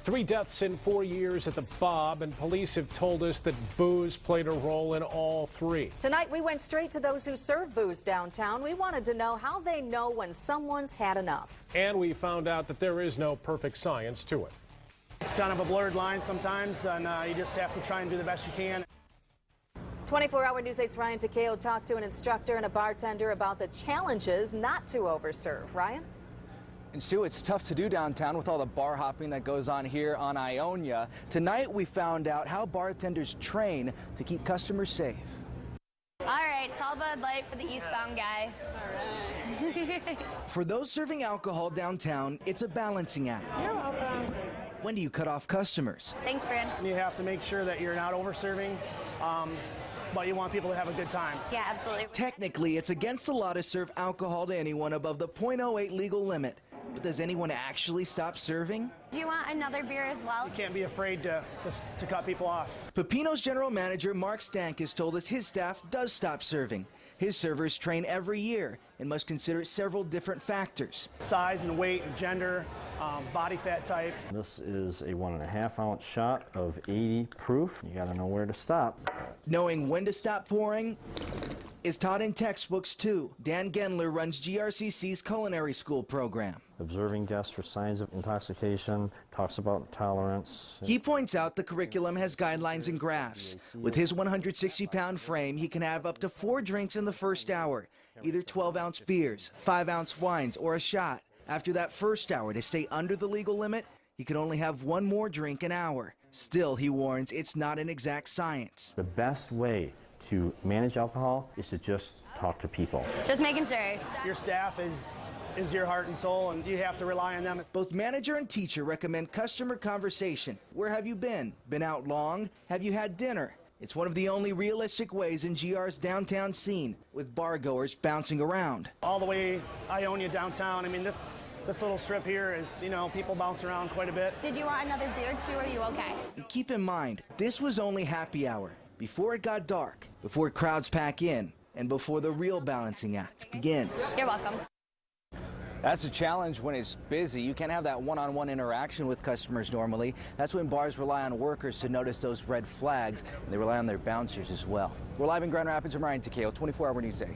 3 deaths in 4 years at the Bob, and police have told us that booze played a role in all 3. Tonight, we went straight to those who serve booze downtown. We wanted to know how they know when someone's had enough. And we found out that there is no perfect science to it. It's kind of a blurred line sometimes, and you just have to try and do the best you can. 24-hour News 8's Ryan Takeo talked to an instructor and a bartender about the challenges not to overserve. Ryan? And Sue, it's tough to do downtown with all the bar hopping that goes on here on Ionia. Tonight we found out how bartenders train to keep customers safe. All right, tall Bud Light for the eastbound guy. All right. For those serving alcohol downtown, it's a balancing act. You're welcome. When do you cut off customers? Thanks, Fran. You have to make sure that you're not over-serving, but you want people to have a good time. Yeah, absolutely. Technically, it's against the law to serve alcohol to anyone above the .08 legal limit. But does anyone actually stop serving? Do you want another beer as well? You can't be afraid to cut people off. Pepino's general manager, Mark Stank, has told us his staff does stop serving. His servers train every year and must consider several different factors. Size and weight, and gender, body fat type. This is a 1.5 ounce shot of 80 proof. You gotta know where to stop. Knowing when to stop pouring is taught in textbooks too. Dan Gendler runs GRCC's culinary school program. Observing guests for signs of intoxication, talks about tolerance. He points out the curriculum has guidelines and graphs. With his 160-pound frame, he can have up to 4 drinks in the first hour, either 12-ounce beers, 5-ounce wines, or a shot. After that first hour, to stay under the legal limit, he can only have 1 more drink an hour. Still, he warns, it's not an exact science. The best way to manage alcohol is to just talk to people. Just making sure. Your staff is your heart and soul, and you have to rely on them. Both manager and teacher recommend customer conversation. Where have you been? Been out long? Have you had dinner? It's one of the only realistic ways in GR's downtown scene, with bargoers bouncing around. All the way Ionia downtown, I mean, this little strip here is, people bounce around quite a bit. Did you want another beer too, or are you okay? And keep in mind, this was only happy hour, before it got dark, before crowds pack in, and before the real balancing act begins. You're welcome. That's a challenge when it's busy. You can't have that one-on-one interaction with customers normally. That's when bars rely on workers to notice those red flags, and they rely on their bouncers as well. We're live in Grand Rapids. I'm Ryan Takeo, 24-hour News 8.